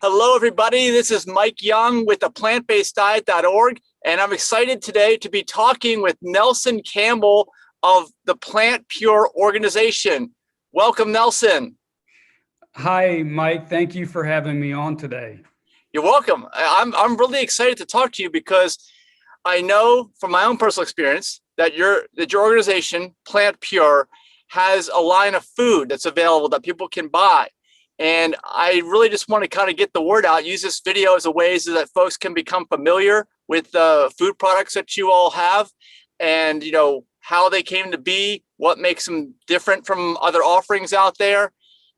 Hello, everybody. This is Mike Young with aPlantBasedDiet.org, and I'm excited today to be talking with Nelson Campbell of the PlantPure organization. Welcome, Nelson. Hi, Mike. Thank you for having me on today. You're welcome. I'm really excited to talk to you because I know from my own personal experience that your organization, PlantPure, has a line of food that's available that people can buy. And I really just want to kind of get the word out, use this video as a way so that folks can become familiar with the food products that you all have and, how they came to be, what makes them different from other offerings out there.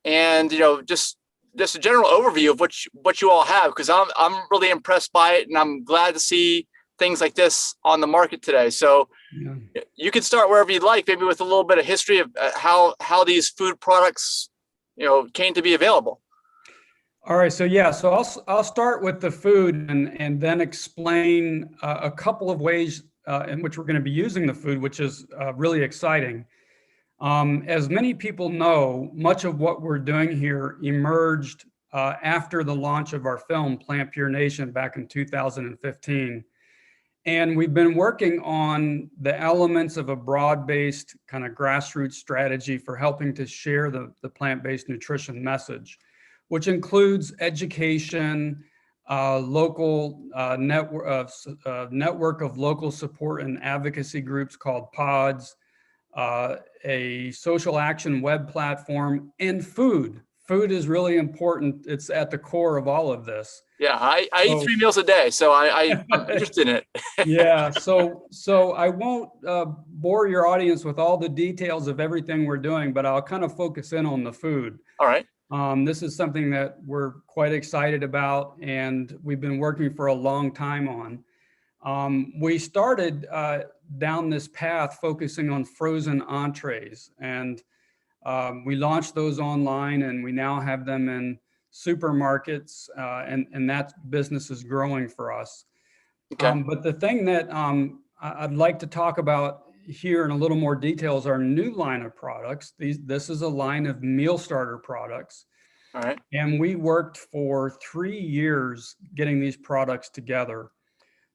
And, just a general overview of what you all have, because I'm really impressed by it. And I'm glad to see things like this on the market today. So you can start wherever you'd like, maybe with a little bit of history of how these food products came to be available. All right. So I'll start with the food and then explain a couple of ways in which we're going to be using the food, which is really exciting. As many people know, much of what we're doing here emerged after the launch of our film, PlantPure Nation, back in 2015. And we've been working on the elements of a broad-based kind of grassroots strategy for helping to share the plant-based nutrition message, which includes education, local network of local support and advocacy groups called PODs, a social action web platform, and food. Food is really important. It's at the core of all of this. Yeah, I eat 3 meals a day, so I'm interested in it. Yeah, so I won't bore your audience with all the details of everything we're doing, but I'll kind of focus in on the food. All right. This is something that we're quite excited about, and we've been working for a long time on. We started down this path focusing on frozen entrees, and we launched those online, and we now have them in supermarkets, and that business is growing for us. Okay. But the thing that I'd like to talk about here in a little more detail is our new line of products. This is a line of meal starter products. All right. And we worked for 3 years getting these products together.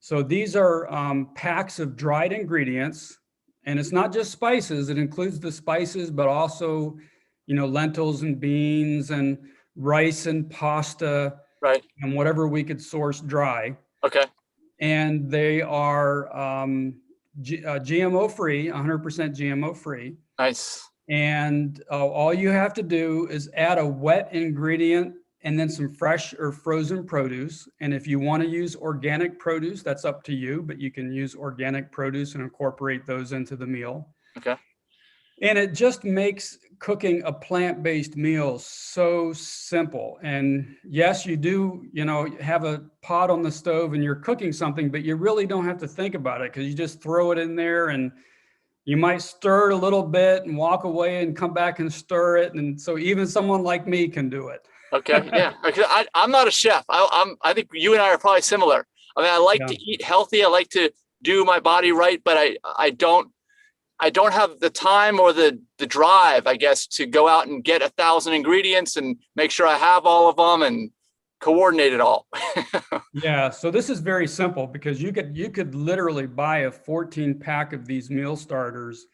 So these are packs of dried ingredients, and it's not just spices. It includes the spices, but also, lentils and beans and rice and pasta, right, and whatever we could source dry. Okay. And they are GMO free, 100% GMO free. Nice. And all you have to do is add a wet ingredient and then some fresh or frozen produce. And if you want to use organic produce, that's up to you, but you can use organic produce and incorporate those into the meal. Okay. And it just makes cooking a plant-based meal so simple. And yes, you do, have a pot on the stove and you're cooking something, but you really don't have to think about it because you just throw it in there and you might stir it a little bit and walk away and come back and stir it. And so even someone like me can do it. Okay. Yeah. I'm not a chef. I think you and I are probably similar. I mean, I like to eat healthy. I like to do my body right, but I don't have the time or the drive, I guess, to go out and get 1,000 ingredients and make sure I have all of them and coordinate it all. Yeah, so this is very simple because you could literally buy a 14 pack of these meal starters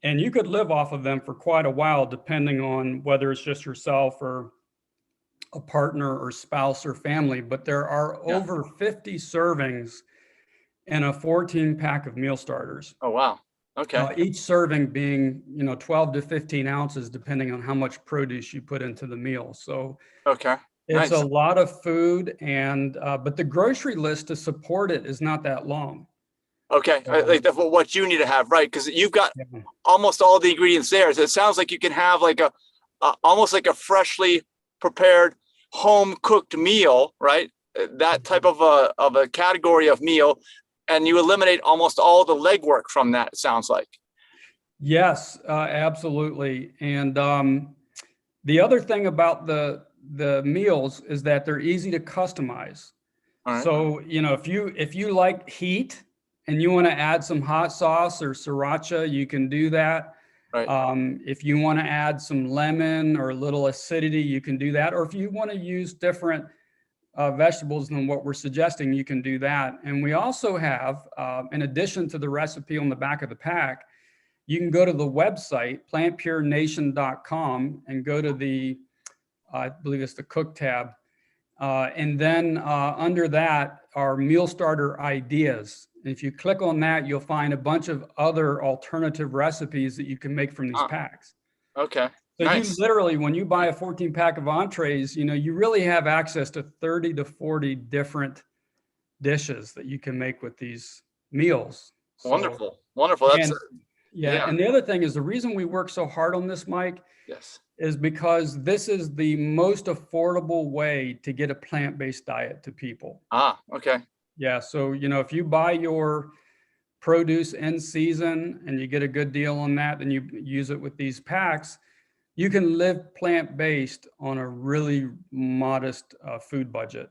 and you could live off of them for quite a while, depending on whether it's just yourself or a partner or spouse or family. But there are over 50 servings in a 14 pack of meal starters. Oh, wow. Okay. Each serving being, 12 to 15 ounces, depending on how much produce you put into the meal. So okay. It's nice. a lot of food, and but the grocery list to support it is not that long. Okay, like what you need to have, right? Because you've got almost all the ingredients there. So it sounds like you can have like almost like a freshly prepared home cooked meal, right? That type of a category of meal, and you eliminate almost all the legwork from that. It sounds like. Yes, absolutely. And the other thing about the meals is that they're easy to customize. All right. So, if you like heat and you want to add some hot sauce or sriracha, you can do that. Right. If you want to add some lemon or a little acidity, you can do that. Or if you want to use different vegetables than what we're suggesting, you can do that. And we also have, in addition to the recipe on the back of the pack, you can go to the website, PlantPureNation.com, and go to the, I believe it's the cook tab. And then under that are meal starter ideas. And if you click on that, you'll find a bunch of other alternative recipes that you can make from these packs. Okay. So Nice. you literally, when you buy a 14 pack of entrees, you know, you really have access to 30 to 40 different dishes that you can make with these meals. So, Wonderful. Wonderful. That's yeah. And the other thing is, the reason we work so hard on this, Mike, yes, is because this is the most affordable way to get a plant-based diet to people. Okay. Yeah. So, you know, if you buy your produce in season and you get a good deal on that, then you use it with these packs, you can live plant-based on a really modest food budget.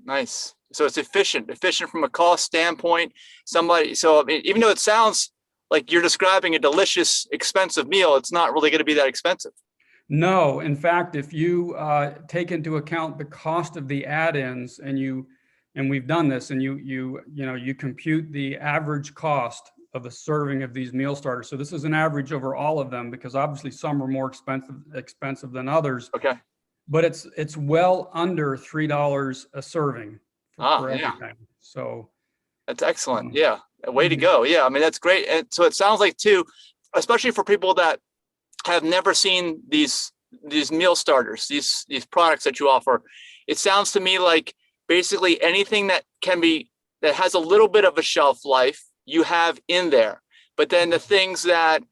Nice. So it's efficient from a cost standpoint. So I mean, even though it sounds like you're describing a delicious, expensive meal, it's not really going to be that expensive. No, in fact, if you take into account the cost of the add-ins, and we've done this, and you compute the average cost of a serving of these meal starters. So this is an average over all of them, because obviously some are more expensive than others. Okay. But it's well under $3 a serving for everything. So that's excellent. Yeah. Way to go. Yeah. I mean, that's great. And so it sounds like too, especially for people that have never seen these meal starters, these products that you offer, it sounds to me like basically anything that has a little bit of a shelf life you have in there. But then the things that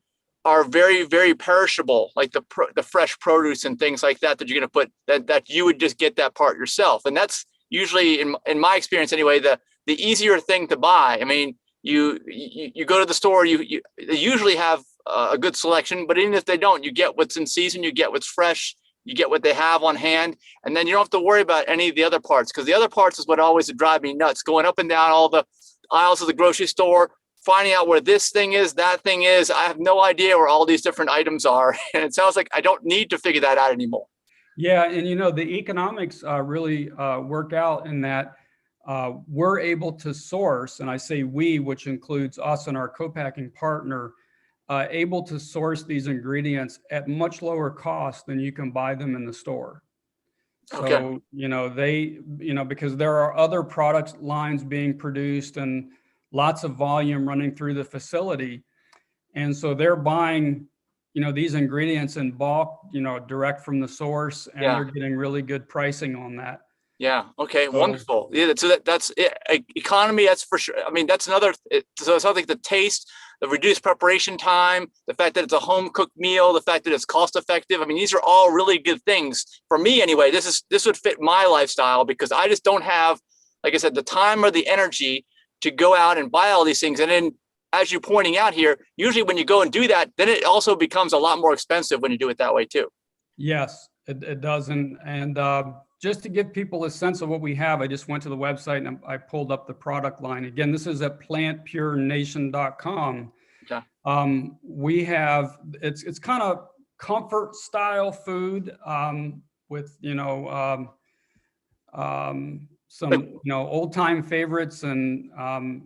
are very, very perishable, like the fresh produce and things like that you're going to put, that you would just get that part yourself. And that's usually, in my experience anyway, the easier thing to buy. I mean, you go to the store, they usually have a good selection, but even if they don't, you get what's in season, you get what's fresh, you get what they have on hand, and then you don't have to worry about any of the other parts, because the other parts is what always drive me nuts, going up and down all the aisles of the grocery store, finding out where this thing is, that thing is. I have no idea where all these different items are. And it sounds like I don't need to figure that out anymore. Yeah. And, you know, the economics really work out in that we're able to source, and I say we, which includes us and our co-packing partner, able to source these ingredients at much lower cost than you can buy them in the store. So, you know, because there are other product lines being produced and lots of volume running through the facility. And so they're buying, you know, these ingredients in bulk, you know, direct from the source, and they're getting really good pricing on that. Yeah. Okay. So, wonderful. Yeah. So that's it. Economy. That's for sure. I mean, that's another. So it sounds like the taste, the reduced preparation time, the fact that it's a home cooked meal, the fact that it's cost effective. I mean, these are all really good things for me anyway. This would fit my lifestyle, because I just don't have, like I said, the time or the energy to go out and buy all these things. And then, as you're pointing out here, usually when you go and do that, then it also becomes a lot more expensive when you do it that way too. Yes, it does. And just to give people a sense of what we have, I just went to the website and I pulled up the product line. Again, this is at PlantPureNation.com. Okay. We have, it's kind of comfort style food with, you know, some, you know, old time favorites, and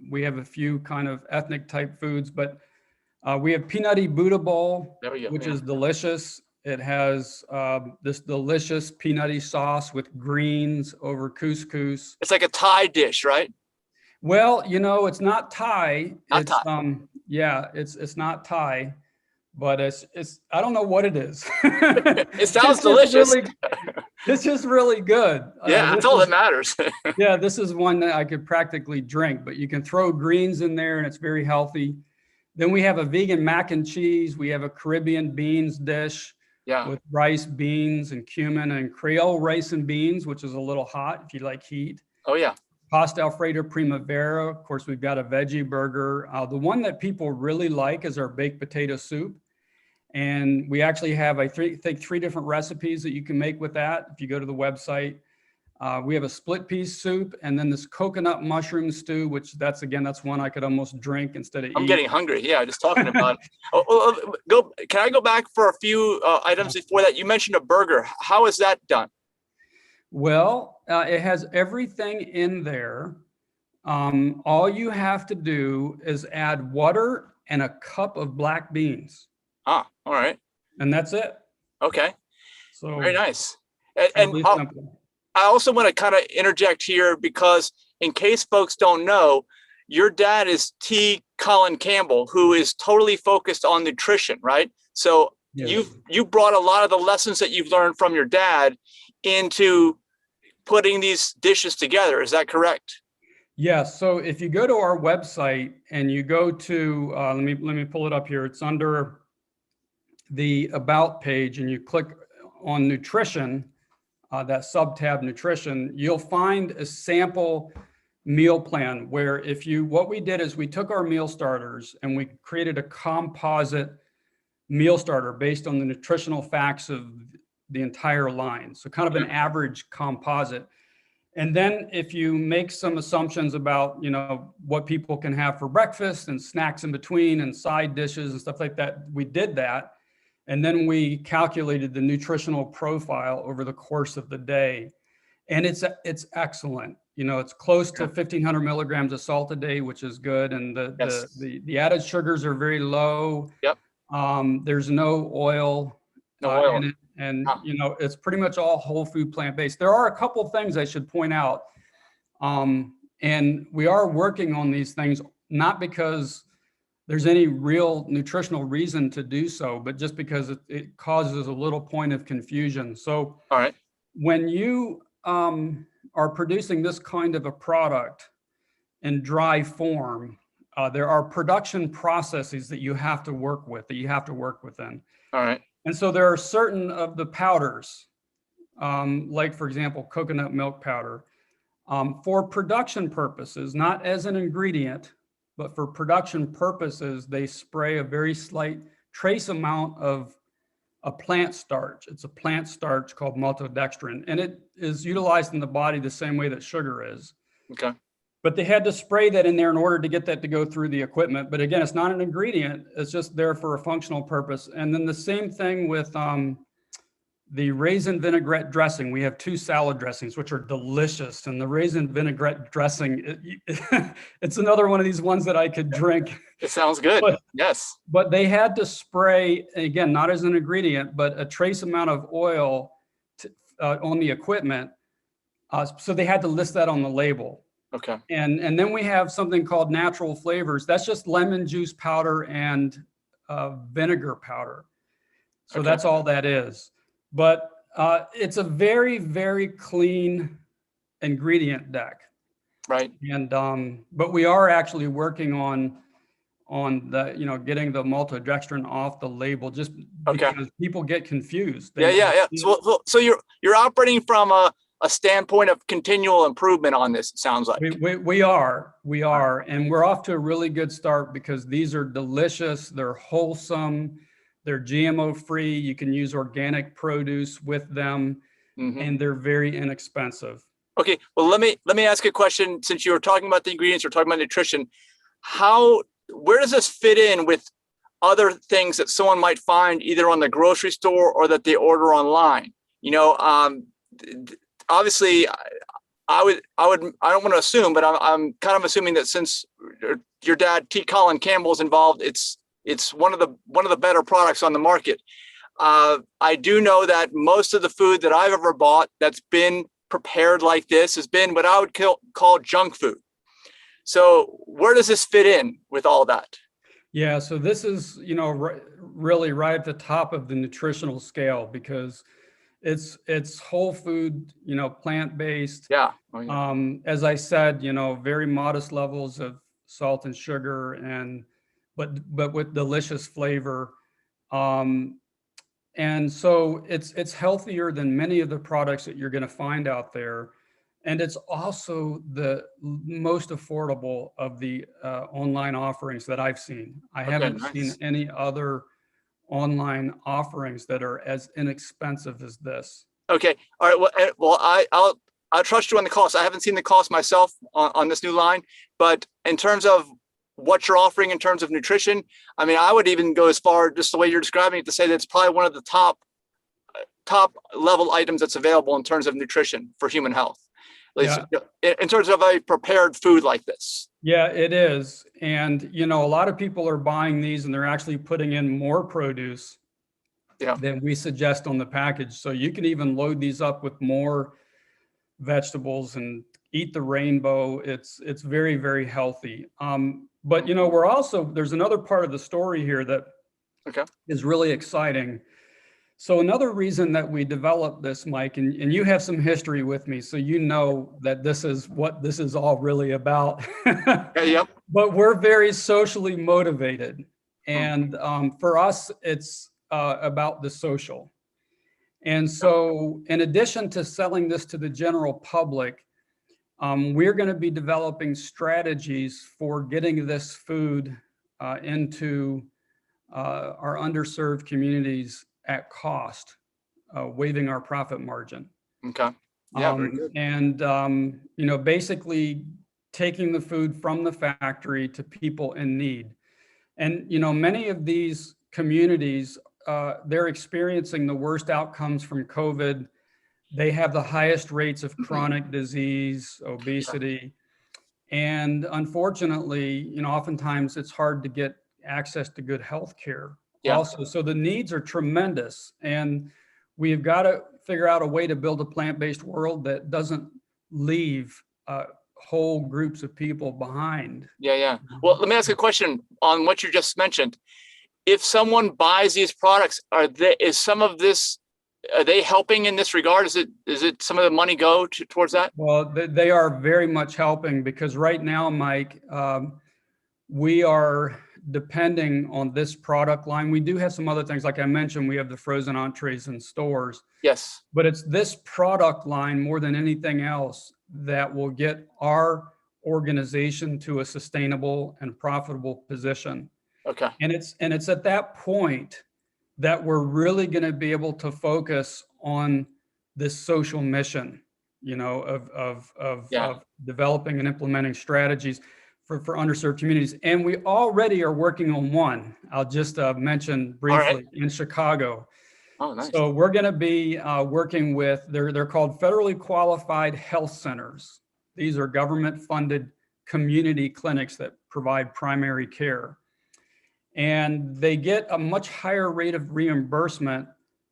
we have a few kind of ethnic type foods, but we have Peanutty Buddha Bowl, which is delicious. It has this delicious peanutty sauce with greens over couscous. It's like a Thai dish, right? Well, you know, it's not Thai. Not Thai. Yeah, it's not Thai, but it's I don't know what it is. It sounds delicious. It's just really good. Yeah, that's all that matters. Yeah, this is one that I could practically drink, but you can throw greens in there and it's very healthy. Then we have a vegan mac and cheese. We have a Caribbean beans dish with rice, beans, and cumin, and Creole rice and beans, which is a little hot if you like heat. Oh, yeah. Pasta Alfredo Primavera. Of course, we've got a veggie burger. The one that people really like is our baked potato soup. And we actually have, I think, 3 different recipes that you can make with that. If you go to the website, we have a split pea soup, and then this coconut mushroom stew, which that's one I could almost drink instead of eat. I'm getting hungry. Yeah, just talking about it. Can I go back for a few items before that? You mentioned a burger. How is that done? Well, it has everything in there. All you have to do is add water and a cup of black beans, Ah, all right. and that's it. Okay. Very So nice. And really simple. I also want to kind of interject here because in case folks don't know, your dad is T. Colin Campbell, who is totally focused on nutrition, right? So Yes. you brought a lot of the lessons that you've learned from your dad into putting these dishes together. Is that correct? Yes. So if you go to our website and you go to, let me pull it up here. It's under the About page, and you click on nutrition, that sub-tab nutrition, you'll find a sample meal plan where what we did is we took our meal starters and we created a composite meal starter based on the nutritional facts of the entire line. So kind of an average composite. And then if you make some assumptions about, what people can have for breakfast and snacks in between and side dishes and stuff like that, we did that. And then we calculated the nutritional profile over the course of the day. And it's excellent. It's close to 1,500 milligrams of salt a day, which is good. And the added sugars are very low. Yep. There's no oil, in it. And, it's pretty much all whole food plant-based. There are a couple of things I should point out. And we are working on these things, not because there's any real nutritional reason to do so, but just because it causes a little point of confusion. So all right, when you are producing this kind of a product in dry form, there are production processes that you have to work within. All right. And so there are certain of the powders, like for example, coconut milk powder, for production purposes, not as an ingredient, but for production purposes, they spray a very slight trace amount of a plant starch. It's a plant starch called maltodextrin, and it is utilized in the body the same way that sugar is. Okay. But they had to spray that in there in order to get that to go through the equipment. But again, it's not an ingredient. It's just there for a functional purpose. And then the same thing with the raisin vinaigrette dressing. We have 2 salad dressings, which are delicious. And the raisin vinaigrette dressing, it's another one of these ones that I could drink. It sounds good. Yes. But they had to spray, again, not as an ingredient, but a trace amount of oil on the equipment. So they had to list that on the label. Okay. And then we have something called natural flavors. That's just lemon juice powder and vinegar powder. So that's all that is. But it's a very, very clean ingredient deck. Right. And but we are actually working on the getting the maltodextrin off the label, just because people get confused. Yeah. So you're operating from a standpoint of continual improvement on this, it sounds like. We are, and we're off to a really good start because these are delicious, they're wholesome, they're GMO free, you can use organic produce with them, and they're very inexpensive. Okay, well, let me ask you a question. Since you were talking about the ingredients, we're talking about nutrition, where does this fit in with other things that someone might find either on the grocery store or that they order online? Obviously, I don't want to assume, but I'm kind of assuming that since your dad, T. Colin Campbell, is involved, it's one of the better products on the market. I do know that most of the food that I've ever bought that's been prepared like this has been what I would call junk food. So where does this fit in with all that? Yeah, so this is really right at the top of the nutritional scale because it's whole food, plant-based. Yeah. As I said, very modest levels of salt and sugar, but with delicious flavor. And so it's healthier than many of the products that you're going to find out there. And it's also the most affordable of the online offerings that I've seen. I haven't seen any other online offerings that are as inexpensive as this. Okay. All right. Well, I'll trust you on the cost. I haven't seen the cost myself on this new line, but in terms of what you're offering in terms of nutrition, I mean, I would even go as far, just the way you're describing it, to say that it's probably one of the top level items that's available in terms of nutrition for human health. least in terms of a prepared food like this. Yeah, it is. And, a lot of people are buying these and they're actually putting in more produce than we suggest on the package. So you can even load these up with more vegetables and eat the rainbow. It's very, very healthy. But, there's another part of the story here that is really exciting. So another reason that we developed this, Mike, and you have some history with me, so you know that this is what this is all really about. But we're very socially motivated. And for us, it's about the social. And so in addition to selling this to the general public, we're going to be developing strategies for getting this food into our underserved communities at cost, waiving our profit margin. Okay. Yeah, very good. And, basically taking the food from the factory to people in need. And, many of these communities, they're experiencing the worst outcomes from COVID. They have the highest rates of chronic disease, obesity. And unfortunately, oftentimes it's hard to get access to good health care also. So the needs are tremendous. And we've got to figure out a way to build a plant-based world that doesn't leave whole groups of people behind. Yeah. Well, let me ask a question on what you just mentioned. If someone buys these products, are they helping in this regard? Is it some of the money go towards that? Well, they are very much helping, because right now, Mike, we are depending on this product line. We do have some other things, like I mentioned, we have the frozen entrees in stores. Yes. But it's this product line more than anything else that will get our organization to a sustainable and profitable position. Okay. And it's at that point that we're really going to be able to focus on this social mission, of developing and implementing strategies for underserved communities. And we already are working on one. I'll just mention briefly in Chicago. Oh, nice. So we're going to be working with, they're called federally qualified health centers. These are government-funded community clinics that provide primary care. And they get a much higher rate of reimbursement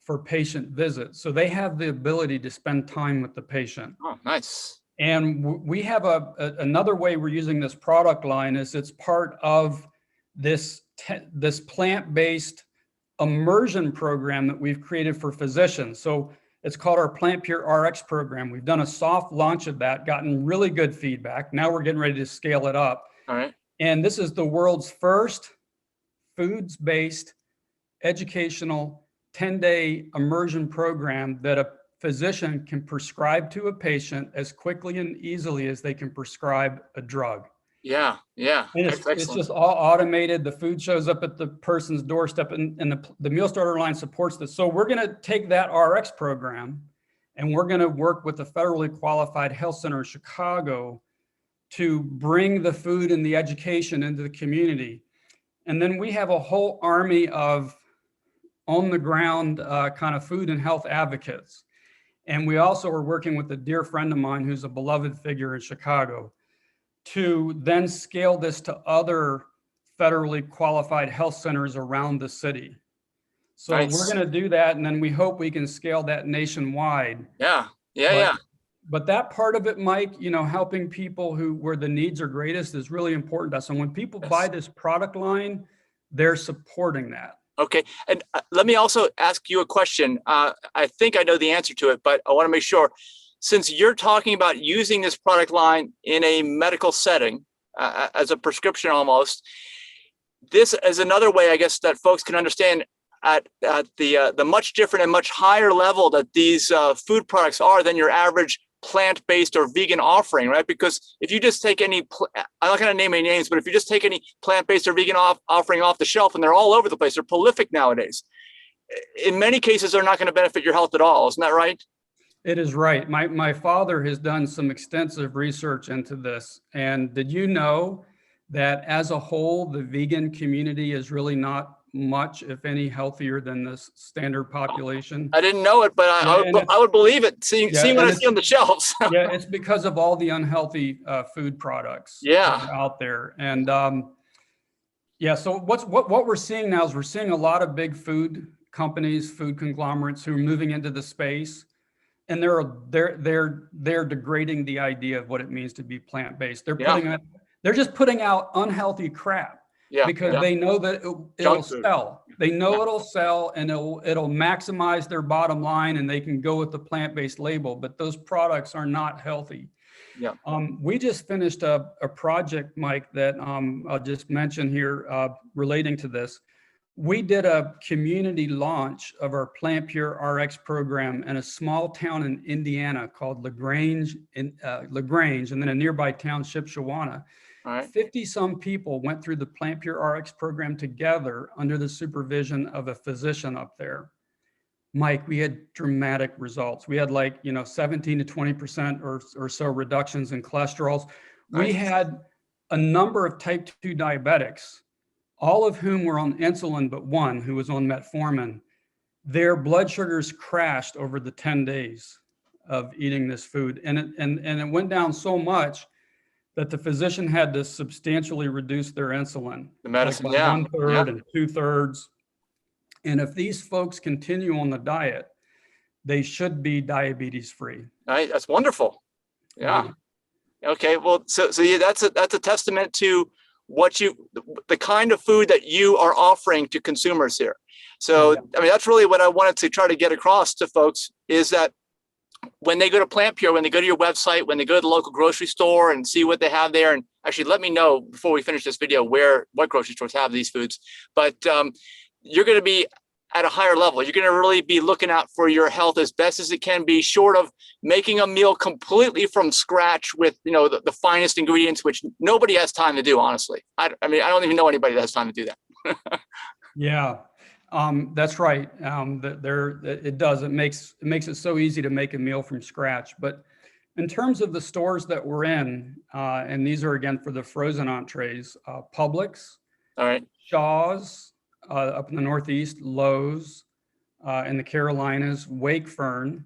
for patient visits. So they have the ability to spend time with the patient. Oh, nice. And we have another way we're using this product line is it's part of this plant-based immersion program that we've created for physicians. So it's called our PlantPure RX program. We've done a soft launch of that, gotten really good feedback. Now we're getting ready to scale it up. All right. And this is the world's first foods-based educational 10-day immersion program that a physician can prescribe to a patient as quickly and easily as they can prescribe a drug. Yeah. And it's just all automated. The food shows up at the person's doorstep, and the meal starter line supports this. So we're going to take that RX program and we're going to work with the federally qualified health center in Chicago to bring the food and the education into the community. And then we have a whole army of on the ground kind of food and health advocates. And we also are working with a dear friend of mine who's a beloved figure in Chicago to then scale this to other federally qualified health centers around the city. So We're going to do that. And then we hope we can scale that nationwide. Yeah. But that part of it, Mike, helping people where the needs are greatest is really important to us. And when people buy this product line, they're supporting that. Okay. And let me also ask you a question. I think I know the answer to it, but I want to make sure. Since you're talking about using this product line in a medical setting, as a prescription almost, this is another way, I guess, that folks can understand at the much different and much higher level that these food products are than your average plant-based or vegan offering, right? Because if you just take I'm not going to name any names, but if you just take any plant-based or vegan offering off the shelf, and they're all over the place, they're prolific nowadays. In many cases, they're not going to benefit your health at all. Isn't that right? It is right. My father has done some extensive research into this. And did you know that as a whole, the vegan community is really not much, if any, healthier than the standard population. I didn't know it, but I would believe it, seeing what I see on the shelves. Yeah, it's because of all the unhealthy food products that are out there. And yeah, so what we're seeing now is we're seeing a lot of big food companies, food conglomerates who are moving into the space, and they're degrading the idea of what it means to be plant-based. They're just putting out unhealthy crap because they know that it'll sell. They know it'll sell, and it'll maximize their bottom line, and they can go with the plant-based label, but those products are not healthy. Yeah. We just finished a project, Mike, that I'll just mention here relating to this. We did a community launch of our PlantPure RX program in a small town in Indiana called LaGrange, and then a nearby town, Shipshewana. 50-some people went through the PlantPure RX program together under the supervision of a physician up there. Mike, we had dramatic results. We had 17 to 20% or so reductions in cholesterols. We had a number of type 2 diabetics, all of whom were on insulin, but one who was on metformin. Their blood sugars crashed over the 10 days of eating this food. And it went down so much that the physician had to substantially reduce their insulin. The medicine, by 1/3 and 2/3. And if these folks continue on the diet, they should be diabetes free. Right, that's wonderful. Yeah. Okay. Well, so yeah, that's a testament to the kind of food that you are offering to consumers here. So I mean, that's really what I wanted to try to get across to folks, is that when they go to PlantPure, when they go to your website, when they go to the local grocery store and see what they have there, and actually let me know before we finish this video what grocery stores have these foods. But you're going to be at a higher level. You're going to really be looking out for your health as best as it can be, short of making a meal completely from scratch with the finest ingredients, which nobody has time to do, honestly. I mean, I don't even know anybody that has time to do that. Yeah. That's right. It does. It makes it so easy to make a meal from scratch. But in terms of the stores that we're in, and these are again for the frozen entrees, Publix, Shaw's up in the Northeast, Lowe's in the Carolinas, Wakefern,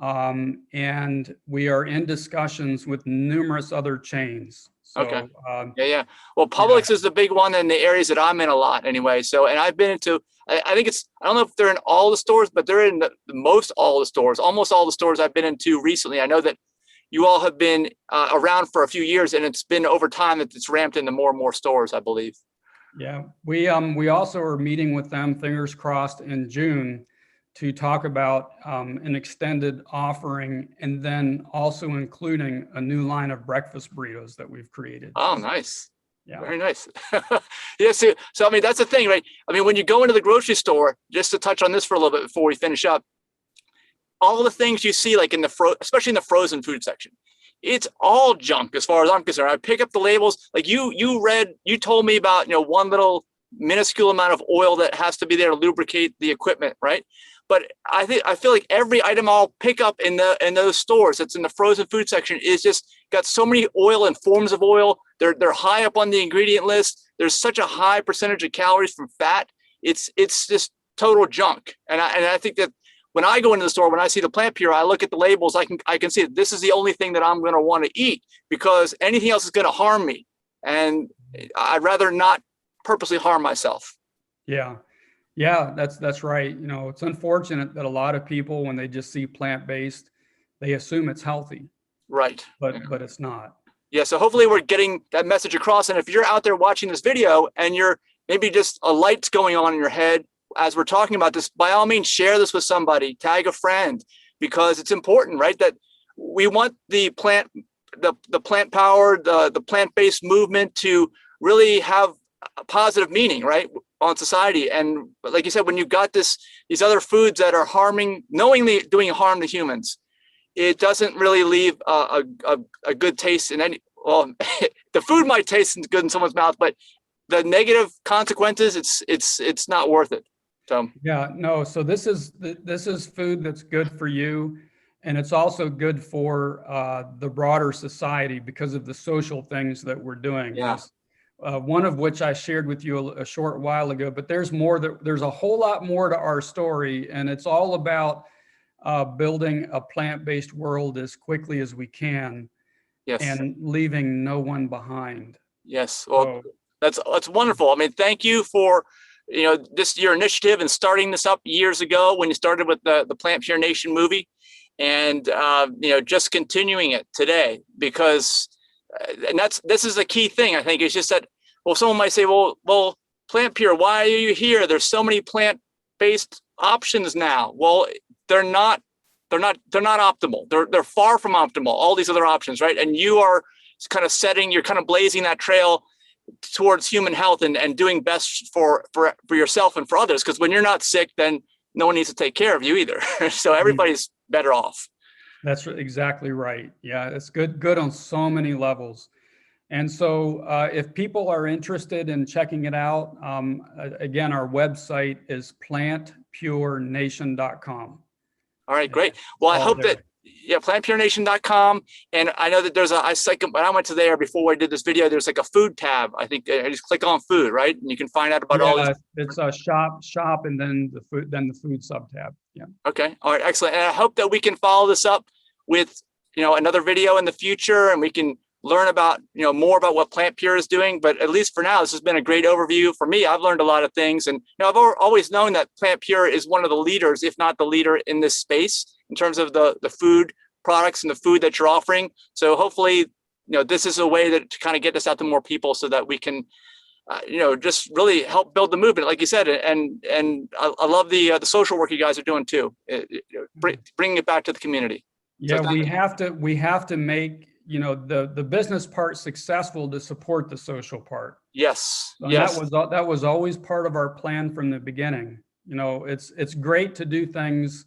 and we are in discussions with numerous other chains. So, Well, Publix is the big one in the areas that I'm in a lot anyway. So, and I've been into, I think I don't know if they're in all the stores, but they're in almost all the stores I've been into recently. I know that you all have been around for a few years, and it's been over time that it's ramped into more and more stores, I believe. Yeah, we also are meeting with them, fingers crossed, in June to talk about an extended offering, and then also including a new line of breakfast burritos that we've created. Oh, nice. Yeah. Very nice. Yeah. So I mean, that's the thing, right? I mean, when you go into the grocery store, just to touch on this for a little bit before we finish up, all the things you see, like especially in the frozen food section, it's all junk as far as I'm concerned. I pick up the labels, like you told me about, one little minuscule amount of oil that has to be there to lubricate the equipment, right? But I feel like every item I'll pick up in those stores that's in the frozen food section is just got so many oil and forms of oil. They're high up on the ingredient list. There's such a high percentage of calories from fat. It's just total junk. And I think that when I go into the store, when I see the PlantPure, I look at the labels. I can see that this is the only thing that I'm going to want to eat, because anything else is going to harm me, and I'd rather not purposely harm myself. Yeah. Yeah, that's right. It's unfortunate that a lot of people, when they just see plant-based, they assume it's healthy. Right. But it's not. Yeah. So hopefully we're getting that message across. And if you're out there watching this video and you're maybe just a light's going on in your head as we're talking about this, by all means, share this with somebody, tag a friend, because it's important, right? That we want the plant powered, the plant-based movement to really have a positive meaning, right, on society. And like you said, when you've got these other foods that are knowingly doing harm to humans, it doesn't really leave a good taste in any. Well, the food might taste good in someone's mouth, but the negative consequences, it's not worth it. So yeah, no. So this is food that's good for you, and it's also good for the broader society because of the social things that we're doing. Yeah. one of which I shared with you a short while ago, but there's more. There's a whole lot more to our story, and it's all about building a plant-based world as quickly as we can, Yes. and leaving no one behind. Yes. Well, that's wonderful. I mean, thank you for, your initiative and starting this up years ago when you started with the PlantPure Nation movie, and just continuing it today, because and this is a key thing. I think it's just that, well, someone might say, well, PlantPure, why are you here? There's so many plant-based options now. Well, they're not optimal. They're far from optimal, all these other options, right? And you are you're kind of blazing that trail towards human health and doing best for yourself and for others. Because when you're not sick, then no one needs to take care of you either. So everybody's better off. That's exactly right. Yeah, it's good on so many levels. And so if people are interested in checking it out, again, our website is PlantPureNation.com. All right, great. Well, I hope that, PlantPureNation.com. And I know that there's when I went to there before I did this video, there's like a food tab. I think I just click on food, right? And you can find out about all this. It's a shop, and then the food sub tab. Yeah. Okay. All right. Excellent. And I hope that we can follow this up with, another video in the future, and we can learn about, more about what PlantPure is doing. But at least for now, this has been a great overview for me. I've learned a lot of things, and I've always known that PlantPure is one of the leaders, if not the leader, in this space in terms of the food products and the food that you're offering. So hopefully, this is a way to kind of get this out to more people, so that we can, just really help build the movement, like you said. And I love the social work you guys are doing too, bringing it back to the community. Yeah, so we have to make the business part successful to support the social part. Yes. And yes. That was always part of our plan from the beginning. It's great to do things.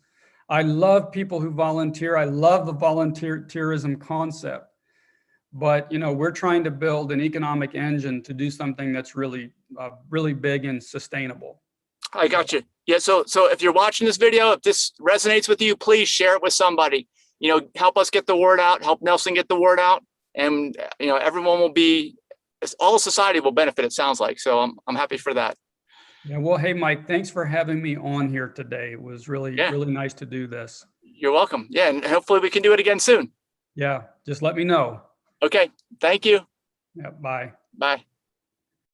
I love people who volunteer. I love the volunteerism concept, but we're trying to build an economic engine to do something that's really, really big and sustainable. I got you. Yeah. So if you're watching this video, if this resonates with you, please share it with somebody. Help us get the word out, help Nelson get the word out, and everyone will be, all society will benefit, it sounds like. So I'm happy for that. Yeah, well, hey, Mike, thanks for having me on here today. It was really nice to do this. You're welcome. Yeah, and hopefully we can do it again soon. Yeah, just let me know. Okay, thank you. Yeah, bye. Bye.